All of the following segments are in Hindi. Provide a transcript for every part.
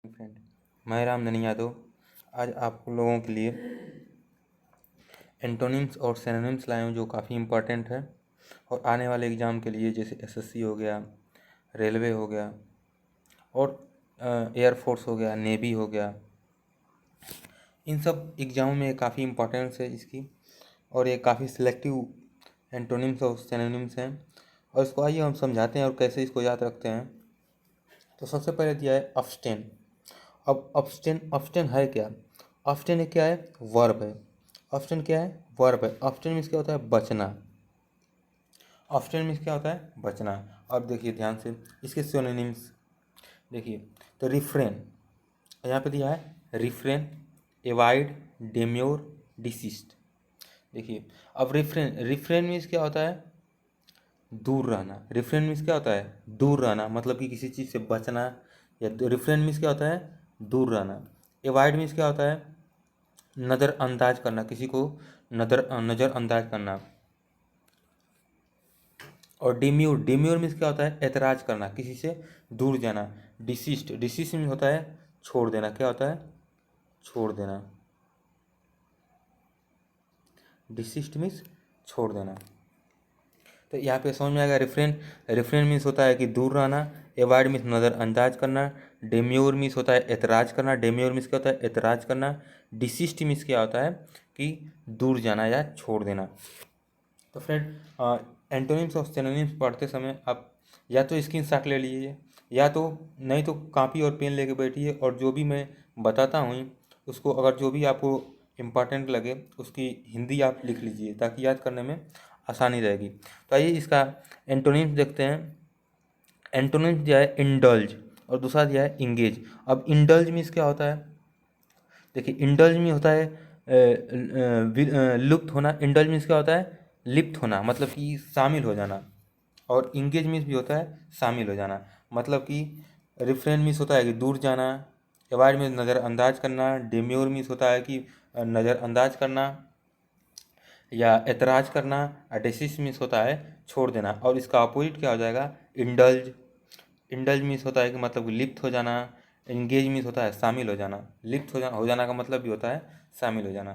फ्रेंड, मैं रामधनी यादव आज आप लोगों के लिए एंटोनिम्स और सिनोनिम्स लाए हूँ जो काफ़ी इम्पोर्टेंट है और आने वाले एग्ज़ाम के लिए, जैसे एसएससी हो गया, रेलवे हो गया और एयरफोर्स हो गया, नेवी हो गया। इन सब एग्ज़ामों में काफ़ी इम्पोर्टेंस है इसकी और ये काफ़ी सिलेक्टिव एंटोनिम्स और सिनोनिम्स हैं और इसको आइए हम समझाते हैं और कैसे इसको याद रखते हैं। तो सबसे पहले दिया है अब्स्टेन। अब अब्स्टेन है क्या? अब्स्टेन क्या है? वर्ब है। अब्स्टेन क्या है? वर्ब है। अब्स्टेन मीन्स क्या होता है? बचना। अब्स्टेन मीन्स क्या होता है? बचना। अब देखिए ध्यान से इसके सिनोनिम्स देखिए। तो रिफ्रेन, यहाँ पे दिया है रिफ्रेन, एवाइड, डेम्योर, डिसिस्ट। देखिए अब रिफ्रेन मीन्स क्या होता है? दूर रहना। रिफ्रेन मीन्स क्या होता है? दूर रहना, मतलब कि किसी चीज़ से बचना। या रिफ्रेन मीन्स क्या होता है? दूर रहना। एवॉइड मीन्स क्या होता है? नज़रअंदाज करना, किसी को नज़रअंदाज करना। और डिम्यूर मीन्स क्या होता है? ऐतराज़ करना, किसी से दूर जाना। डिसिस्ट मीन्स होता है छोड़ देना। क्या होता है? छोड़ देना। डिसिस्ट मीन्स छोड़ देना। तो यहाँ पे समझ में आएगा। रिफ्रेन मीन्स होता है कि दूर रहना। एवॉइड मीन्स नज़रअंदाज करना। डेम्योर मीन्स होता है ऐतराज़ करना। डेम्योर मीन्स क्या होता है? ऐतराज़ करना। डिसिस्ट मीन्स क्या होता है? कि दूर जाना या छोड़ देना। तो फ्रेंड, एंटोनिम्स और सिनोनिम्स पढ़ते समय आप या तो स्क्रीनशॉट ले लीजिए, या तो नहीं तो कॉपी और पेन लेके बैठिए और जो भी मैं बताता हूँ उसको, अगर जो भी आपको इम्पॉर्टेंट लगे उसकी हिंदी आप लिख लीजिए ताकि याद करने में आसानी रहेगी। तो आइए इसका एंटोनिम्स देखते हैं। एंटोनिम्स दिया है इंडल्ज और दूसरा दिया है इंगेज। अब इंडल्ज मीन्स क्या होता है? देखिए इंडल्ज में होता है लुप्त होना। इंडल्ज मीन्स क्या होता है? लिप्त होना, मतलब कि शामिल हो जाना। और इंगेज मीन्स भी होता है शामिल हो जाना, मतलब कि रिफ्रेन मीन्स होता है कि दूर जाना। एवॉइड मीन्स नज़रअंदाज करना। डेम्योर मीन्स होता है कि नज़रअंदाज करना या ऐतराज़ करना। डिसिस मीन्स होता है छोड़ देना। और इसका अपोजिट क्या हो जाएगा? इंडल्ज। इंडल्ज मीन्स होता है कि मतलब कि लिप्त हो जाना। इंगेज मीन्स होता है शामिल हो जाना। लिप्त हो जाना का मतलब भी होता है शामिल हो जाना।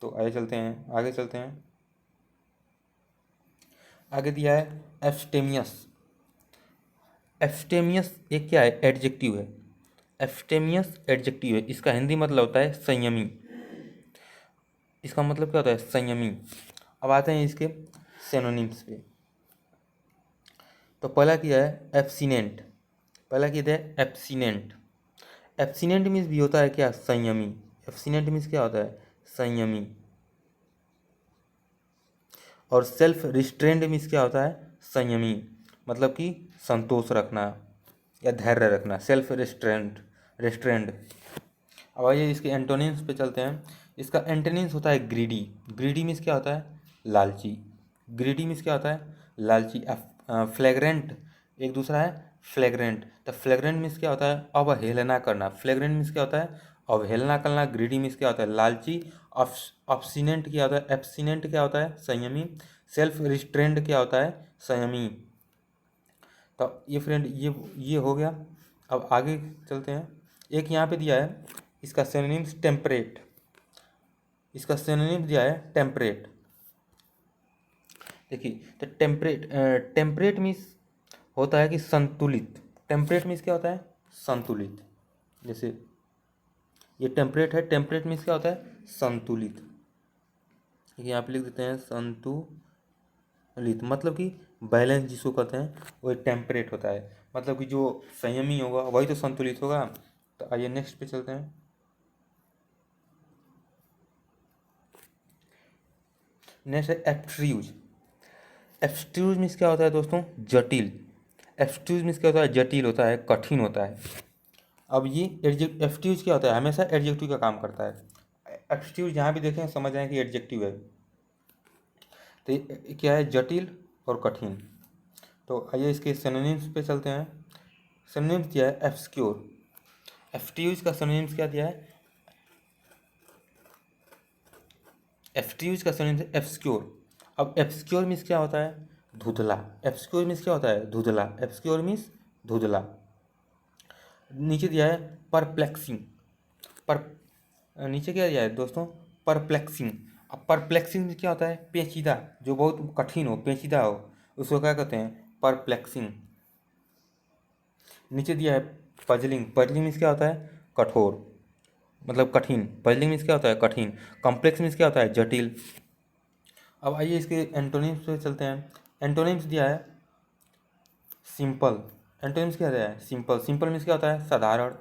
तो आगे चलते हैं। आगे दिया है एब्स्टेमियस। एब्स्टेमियस ये क्या है? एडजेक्टिव है। एब्स्टेमियस एडजेक्टिव है। इसका हिंदी मतलब होता है संयमी। इसका मतलब क्या होता है? संयमी। अब आते हैं इसके सिनोनिम्स पे। तो पहला किया है एब्सिनेंट। पहला किया है एब्सिनेंट। एब्सिनेंट मीन्स भी होता है क्या? संयमी। एब्सिनेंट मीन्स क्या होता है? संयमी। और सेल्फ रिस्ट्रेंड मीन्स क्या होता है? संयमी, मतलब कि संतोष रखना या धैर्य रखना। Self restrained. अब आइए इसके एंटोनिम्स पे चलते हैं। इसका एंटोनिम्स होता है ग्रीडी। ग्रीडी मीन्स क्या होता है? लालची। ग्रीडी मीन्स क्या होता है? लालची। फ्लैग्रेंट एक दूसरा है फ्लैग्रेंट। तो फ्लैग्रेंट मीन्स क्या होता है? अवहेलना करना। फ्लैग्रेंट मीन्स क्या होता है? अवहेलना करना। ग्रीडी मीन्स क्या होता है? लालची। ऑब्स्टिनेंट क्या होता है? एब्सिनेंट क्या होता है? संयमी। सेल्फ रिस्ट्रेंड क्या होता है? संयमी। तो ये फ्रेंड ये हो गया। अब आगे चलते हैं। एक यहाँ पे दिया है इसका सिनोनिम्स टेम्परेट। इसका सिनोनिम्स दिया है टेम्परेट। देखिए तो टेम्परेट मीन्स होता है कि संतुलित। टेम्परेट मीन्स क्या होता है? संतुलित। जैसे ये टेम्परेट है। टेम्परेट मीन्स क्या होता है? संतुलित। यहाँ पे लिख देते हैं संतुलित, मतलब कि बैलेंस जिसको कहते हैं वो टेम्परेट होता है। मतलब कि जो संयमी होगा वही तो संतुलित होगा। तो आइए नेक्स्ट पे चलते हैं। नेक्स्ट है एब्स्ट्यूज। एब्स्ट्यूज मीन्स क्या होता है दोस्तों? जटिल। एब्स्ट्यूज मीन्स क्या होता है? जटिल होता है, कठिन होता है। अब ये एब्स्ट्यूज क्या होता है? हमेशा एडजेक्टिव का काम करता है। एब्स्ट्यूज जहाँ भी देखें समझ जाएं कि एडजेक्टिव है। तो ये क्या है? जटिल और कठिन। तो आइए इसके सिनोनिम्स पे चलते हैं। सिनोनिम्स दिया है एब्सक्योर। एब्स्ट्यूज का सिनोनिम्स क्या दिया है? एब्स्ट्यूज का सिनोनिम्स एब्सक्योर। अब एब्सक्योर मीन्स क्या होता है? धुंधला। एब्सक्योर मीन्स क्या होता है? धुंधला। एब्सक्योर मीन्स धुंधला। नीचे दिया है परप्लेक्सिंग, पर नीचे क्या दिया है दोस्तों, परप्लेक्सिंग। अब परप्लेक्सिंग में क्या होता है, पेचीदा, जो बहुत कठिन हो, पेचीदा हो, उसको क्या कहते हैं, परप्लेक्सिंग। नीचे दिया है पजलिंग, पजलिंग मीन्स क्या होता है, कठोर, मतलब कठिन। पजलिंग मीन्स क्या होता है, कठिन। कॉम्प्लेक्स मीन्स क्या होता है, जटिल। अब आइए इसके एंटोनिम्स पे चलते हैं। एंटोनिम्स दिया है सिंपल। एंटोनिम्स क्या दिया है, सिंपल। सिंपल मीन्स क्या होता है, साधारण।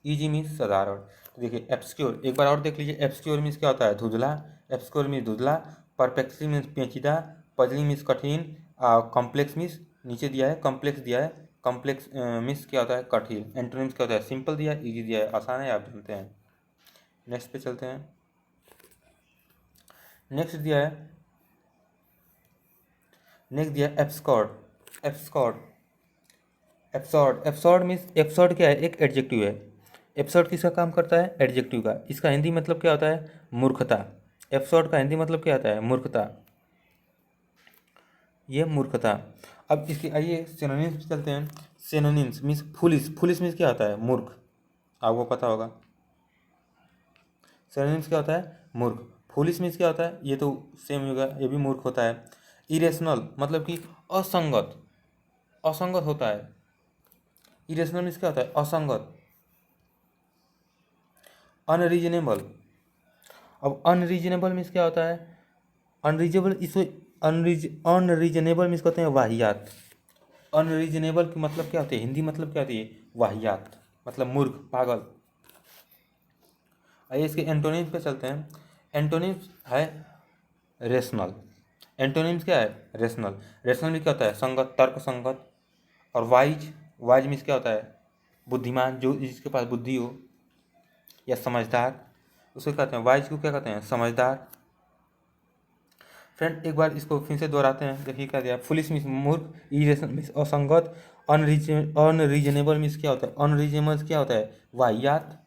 इजी मीन्स साधारण। तो देखिए एब्सक्योर, एक बार और देख लीजिए। एब्सक्योर मीन्स क्या होता है, धुंधला। एब्सक्योर मीन्स धुंधला। परप्लेक्सिंग मीन्स पेचीदा। पजलिंग मीन्स कठिन। कॉम्प्लेक्स मीन्स नीचे दिया है, कॉम्प्लेक्स दिया है। कॉम्प्लेक्स मीन्स क्या होता है, कठिन। एंटोनिम्स क्या होता है, सिंपल दिया है, ईजी दिया है, आसान है, आप जानते हैं। नेक्स्ट पे चलते हैं। नेक्स्ट दिया है, नेक्स्ट दिया है एब्सकॉर्ड। एब्सकॉर्ड, एब्सॉर्ड। एब्सॉर्ड मीन्स, एब्सॉर्ड क्या है, एक एडजेक्टिव है। एब्सॉर्ड किसका काम करता है, एडजेक्टिव का। इसका हिंदी मतलब क्या होता है, मूर्खता। एब्सॉर्ड का हिंदी मतलब क्या होता है, मूर्खता। ये मूर्खता। अब इसके आइए सिनोनिम्स पे चलते हैं। Synonyms means foolish. Foolish means क्या होता है, मूर्ख, आपको पता होगा। सिनोनिम्स क्या होता है, मूर्ख। फुलिश मीन्स क्या होता है, ये तो सेम होगा, ये भी मूर्ख होता है। इरेशनल मतलब कि असंगत, असंगत होता है। इरेशनल मीन्स क्या होता है, असंगत। अनरीजनेबल, अब अनरीजनेबल मीन्स क्या होता है, अनरीजनेबल, इसको अनरीजनेबल मीन्स कहते हैं वाहियात। अनरीजनेबल की मतलब क्या होती है, हिंदी मतलब क्या होती है, वाहियात, मतलब मूर्ख, पागल। आइए इसके एंटोनिम्स पे चलते हैं। एंटोनिम्स है रेशनल। एंटोनिम्स क्या है, रेशनल। रेशनल में क्या होता है, संगत, तर्क संगत। और वाइज, वाइज मीन्स क्या होता है, बुद्धिमान, जो जिसके पास बुद्धि हो, या समझदार, उसको कहते हैं वाइज को क्या कहते हैं, समझदार। फ्रेंड एक बार इसको फिर से दोहराते हैं, देखिए क्या दिया। फुलिश मीन्स मूर्ख, इरेशनल मीन्स असंगत, अनरीजनेबल मीन्स क्या होता है, अनरीजनेबल क्या होता है, वाहियात।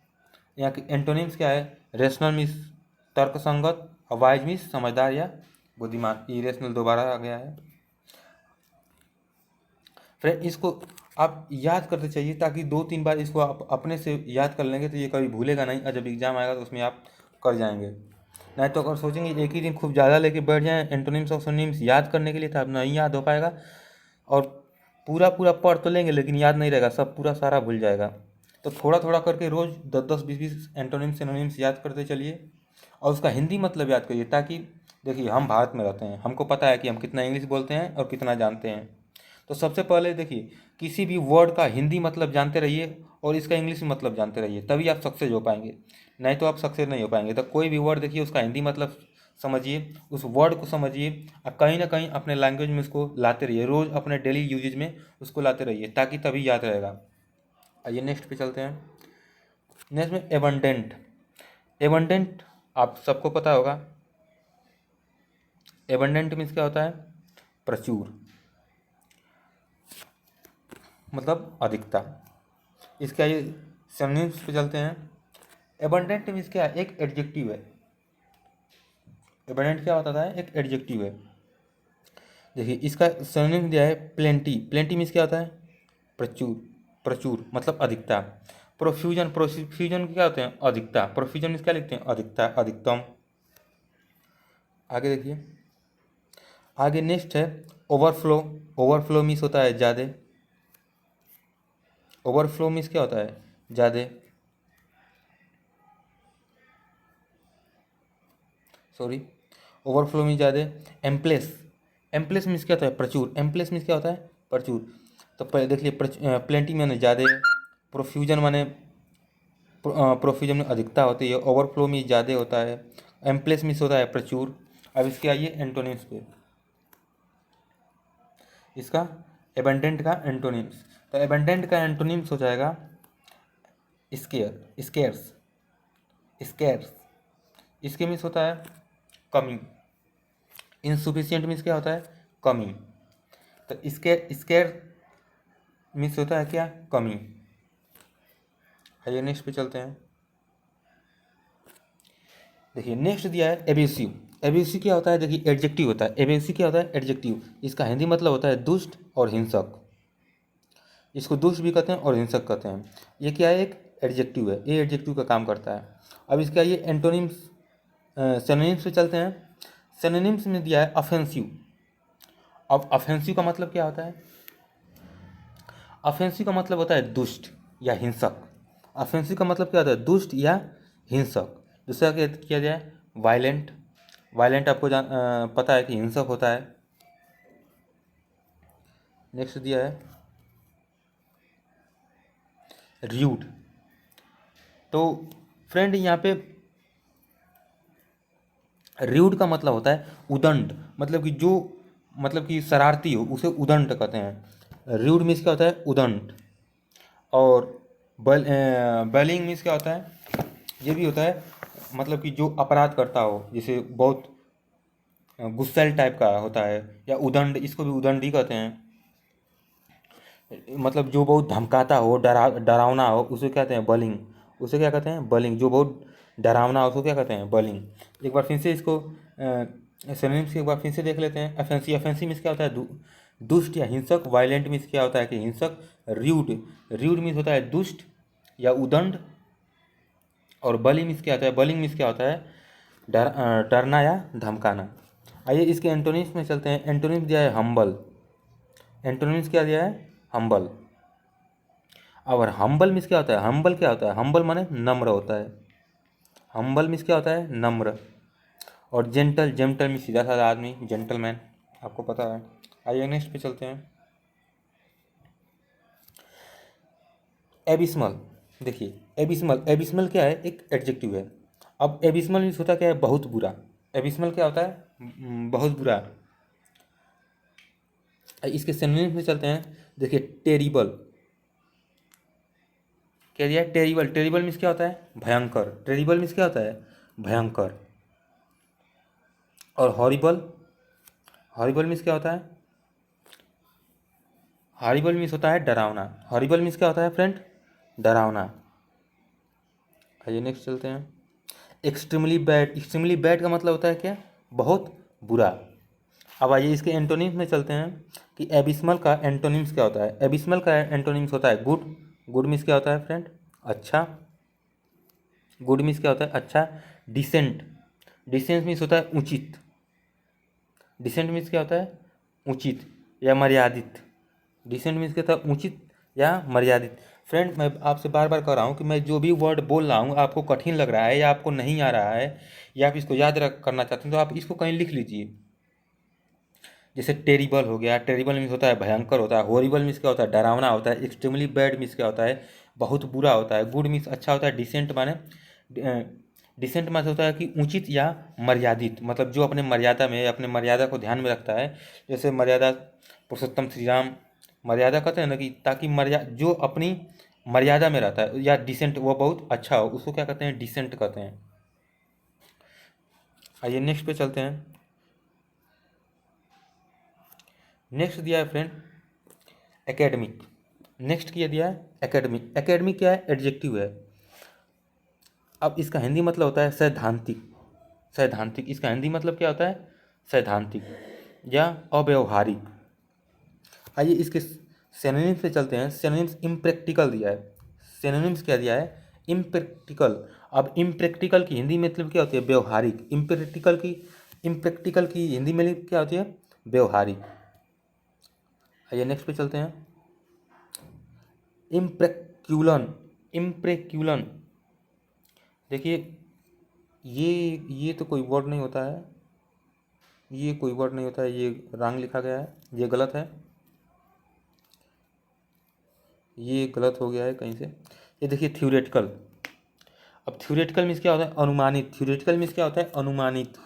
यहाँ के एंटोनिम्स क्या है, रेशनल मीन्स तर्क संगत, और वाइज मीन्स समझदार या बुद्धिमान। इरेशनल दोबारा आ गया है। फ्रेंड इसको आप याद करते चाहिए, ताकि 2-3 बार इसको आप अपने से याद कर लेंगे तो ये कभी भूलेगा नहीं, और जब एग्जाम आएगा तो उसमें आप कर जाएंगे। नहीं तो अगर सोचेंगे एक ही दिन खूब ज़्यादा लेके बैठ जाएं एंटोनिम्स और सिनोनिम्स याद करने के लिए, तो आप नहीं याद हो पाएगा। और पूरा पूरा पढ़ तो लेंगे लेकिन याद नहीं रहेगा, सब पूरा सारा भूल जाएगा। तो थोड़ा थोड़ा करके रोज़ 10-10, 20-20 एंटोनिम्स सिनोनिम्स याद करते चलिए, और उसका हिंदी मतलब याद करिए। ताकि देखिए हम भारत में रहते हैं, हमको पता है कि हम कितना इंग्लिश बोलते हैं और कितना जानते हैं। तो सबसे पहले देखिए, किसी भी वर्ड का हिंदी मतलब जानते रहिए और इसका इंग्लिश में मतलब जानते रहिए, तभी आप सक्सेस हो पाएंगे। नहीं तो आप सक्सेस नहीं हो पाएंगे। तो कोई भी वर्ड देखिए, उसका हिंदी मतलब समझिए, उस वर्ड को समझिए, और कहीं ना कहीं अपने लैंग्वेज में उसको लाते रहिए, रोज़ अपने डेली यूजेज में उसको लाते रहिए, ताकि तभी याद रहेगा। आइए नेक्स्ट पे चलते हैं। नेक्स्ट में एबंडेंट। एबंडेंट आप सबको पता होगा। एबंडेंट मीन्स क्या होता है, प्रचुर, मतलब अधिकता। इसके आइए सिनोनिम्स पे चलते हैं। एबंडेंट मीन्स क्या है, एक एडजेक्टिव है। एबंडेंट क्या होता है, एक एडजेक्टिव है। देखिए इसका सिनोनिम दिया है प्लेंटी। प्लेंटी मीन्स क्या होता है, प्रचुर, प्रचुर मतलब अधिकता। प्रोफ्यूजन, प्रोफ्यूजन क्या होते हैं, अधिकता। प्रोफ्यूजन मीन्स क्या लिखते हैं, अधिकता, अधिकतम। आगे देखिए, आगे नेक्स्ट है ओवरफ्लो। ओवरफ्लो मीन्स होता है ज़्यादा। ओवरफ्लो मीन्स क्या होता है, ज़्यादा, सॉरी, ओवरफ्लो मीन्स ज़्यादा। एम्प्लेस, एम्प्लेस मीन्स क्या होता है, प्रचुर। एम्प्लेस मीन्स क्या होता है, प्रचुर। तो पहले देख लिए, प्लेंटी माने ज़्यादा, प्रोफ्यूजन माने, प्रोफ्यूजन में अधिकता होती है, ओवरफ्लो में ज़्यादा होता है, एम्प्लेस मीन्स होता है प्रचुर। अब इसके आइए एंटोनिम्स पे। इसका एबंडेंट का एंटोनिम्स, तो एबंडेंट का एंटोनिम्स हो जाएगा स्केयर, स्केर्स, स्केर्स। इसके मीन्स होता है कमी। इनसुफिशियंट मीन्स क्या होता है, कमी। तो स्केर, स्केर मीन्स होता है क्या, कमी। आइए नेक्स्ट पे चलते हैं। देखिए नेक्स्ट दिया है एब्यूसिव। एब्यूसिव क्या होता है, देखिए एडजेक्टिव होता है। एब्यूसिव क्या होता है, एडजेक्टिव। इसका हिंदी मतलब होता है दुष्ट और हिंसक। इसको दुष्ट भी कहते हैं और हिंसक कहते हैं। ये क्या है, एक एडजेक्टिव है, ये एडजेक्टिव का काम करता है। अब इसका ये एंटोनिम्स सिनोनिम्स पे चलते हैं। सिनोनिम्स में दिया है ऑफेंसिव। अब ऑफेंसिव का मतलब क्या होता है? ऑफेंसिव का मतलब होता है दुष्ट या हिंसक। ऑफेंसिव का मतलब क्या होता है? दुष्ट या हिंसक। दूसरा क्या किया जाए? वायलेंट। वायलेंट आपको पता है कि हिंसक होता है। नेक्स्ट दिया है र्यूड। तो फ्रेंड यहाँ पे र्यूड का मतलब होता है उदंड, मतलब कि जो मतलब कि शरारती हो उसे उदंड कहते हैं। र्यूड मीन्स क्या होता है? उदंड। और बलिंग मीन्स क्या होता है? ये भी होता है मतलब कि जो अपराध करता हो, जैसे बहुत गुस्सैल टाइप का होता है, या उदंड, इसको भी उदंड ही कहते हैं। मतलब जो बहुत धमकाता हो, डरावना हो, उसे कहते हैं बलिंग। उसे क्या कहते हैं? बलिंग। जो बहुत डरावना हो उसको क्या कहते हैं? बलिंग। एक बार फिर से इसको सिनोनिम्स एक बार फिर से देख लेते हैं। ऑफेंसिव, ऑफेंसिव मीन्स क्या होता है? दुष्ट या हिंसक। वायलेंट मीन्स क्या होता है कि हिंसक। र्यूड, र्यूड मीन्स होता है दुष्ट या उदंड। और बलिंग मीन्स क्या होता है? बलिंग मीन्स क्या होता है? डरना या धमकाना। आइए इसके एंटोनिम्स में चलते हैं। एंटोनिम्स दिया है हम्बल। एंटोनिम्स क्या दिया है? हम्बल। और हम्बल मीन्स क्या होता है? हम्बल क्या होता है? हम्बल माने नम्र होता है। हम्बल मीन्स क्या होता है? नम्र। और जेंटल, जेंटल मीन्स सीधा साधा आदमी, जेंटलमैन, आपको पता है। आइए नेक्स्ट पे चलते हैं। एबिस्मल। देखिए एबिस्मल, एबिस्मल क्या है? एक एडजेक्टिव है। अब एबिस्मल मीन्स होता क्या है? बहुत बुरा। एबिस्मल क्या होता है? बहुत बुरा। इसके सिनोनिम्स में चलते हैं। देखिए टेरिबल। क्या दिया है? टेरिबल। टेरिबल मीन्स क्या होता है? भयंकर। टेरिबल मीन्स क्या होता है? भयंकर। और हॉरिबल, हॉरिबल मीन्स क्या होता है? हॉरिबल मीन्स होता है डरावना। हॉरिबल मीन्स क्या होता है फ्रेंड? डरावना। आइए नेक्स्ट चलते हैं। Extremely bad. एक्सट्रीमली बैड का मतलब होता है क्या? बहुत बुरा। अब आइए इसके एंटोनिम्स में चलते हैं कि एबिस्मल का एंटोनिम्स क्या होता है। एबिस्मल का एंटोनिम्स होता है गुड। गुड मीन्स क्या होता है फ्रेंड? अच्छा। गुड मीन्स क्या होता है? अच्छा। डिसेंट। डिसेंट मीन्स होता है उचित। डिसेंट मीन्स क्या होता है? उचित या मर्यादित। डिसेंट मीन्स क्या होता है? उचित या मर्यादित। फ्रेंड मैं आपसे बार बार कह रहा हूँ कि मैं जो भी वर्ड बोल रहा हूँ आपको कठिन लग रहा है या आपको नहीं आ रहा है या आप इसको याद रख करना चाहते हैं तो आप इसको कहीं लिख लीजिए। जैसे टेरिबल हो गया। टेरिबल मीन्स होता है भयंकर होता है। हॉरिबल मीन्स क्या होता है? डरावना होता है। एक्सट्रीमली बैड मीन्स क्या होता है? बहुत बुरा होता है। गुड मीन्स अच्छा होता है। डिसेंट माने डिसेंट माने होता है कि उचित या मर्यादित, मतलब जो अपने मर्यादा में, अपने मर्यादा को ध्यान में रखता है। जैसे मर्यादा पुरुषोत्तम श्री राम, मर्यादा कहते हैं ना कि ताकि जो अपनी मर्यादा में रहता है, या डिसेंट, वो बहुत अच्छा हो, उसको क्या कहते हैं? डिसेंट कहते हैं। आइए नेक्स्ट पे चलते हैं। नेक्स्ट दिया है फ्रेंड एकेडमिक। नेक्स्ट किया दिया है एकेडमिक। एकेडमिक क्या है? एडजेक्टिव है। अब इसका हिंदी मतलब होता है सैद्धांतिक। सैद्धांतिक, इसका हिंदी मतलब क्या होता है? सैद्धांतिक या अव्यवहारिक। आइए इसके सिनोनिम्स पे चलते हैं। सिनोनिम्स इम्प्रैक्टिकल दिया है। सिनोनिम्स क्या दिया है? इम्प्रैक्टिकल। अब इम्प्रैक्टिकल की हिंदी मतलब क्या होती है? व्यवहारिक। इम्प्रैक्टिकल की हिंदी में क्या होती है? व्यवहारिक। आइए नेक्स्ट पे चलते हैं। इम्प्रेक्यूलन। इम्प्रेक्यूलन, देखिए ये तो कोई वर्ड नहीं होता है। ये कोई वर्ड नहीं होता है, ये रॉन्ग लिखा गया है, ये गलत है, ये गलत हो गया है कहीं से। ये देखिए थ्योरेटिकल। अब थ्योरेटिकल मीन्स क्या होता है? अनुमानित। थ्योरेटिकल मीन्स क्या होता है? अनुमानित।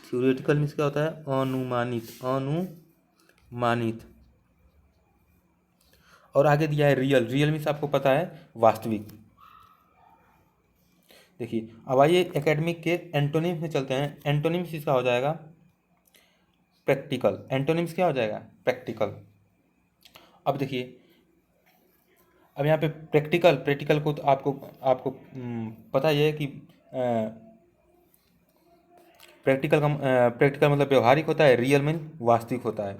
थ्योरेटिकल मीन्स क्या होता है? अनुमानित। अनुमानित। और आगे दिया है रियल। रियल मीन्स आपको पता है वास्तविक। देखिए अब आइए एकेडमिक के एंटोनिम्स में चलते हैं। एंटोनिम्स इसका हो जाएगा प्रैक्टिकल। एंटोनिम्स क्या हो जाएगा? प्रैक्टिकल। अब देखिए, अब यहाँ पे प्रैक्टिकल, प्रैक्टिकल को तो आपको आपको पता ही है कि प्रैक्टिकल मतलब व्यवहारिक होता है। रियल मीन वास्तविक होता है।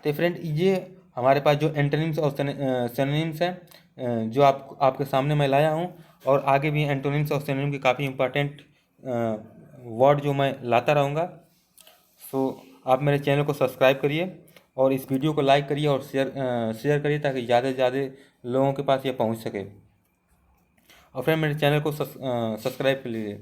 तो फ्रेंड ये हमारे पास जो एंटोनिम्स और सिनोनिम्स हैं जो आपके सामने मैं लाया हूँ, और आगे भी एंटोनिम्स और सिनोनिम के काफ़ी इंपॉर्टेंट वर्ड जो मैं लाता रहूँगा। सो आप मेरे चैनल को सब्सक्राइब करिए और इस वीडियो को लाइक करिए और शेयर करिए ताकि ज़्यादा से ज़्यादा लोगों के पास ये पहुंच सके। और फिर मेरे चैनल को सब्सक्राइब कर लीजिए।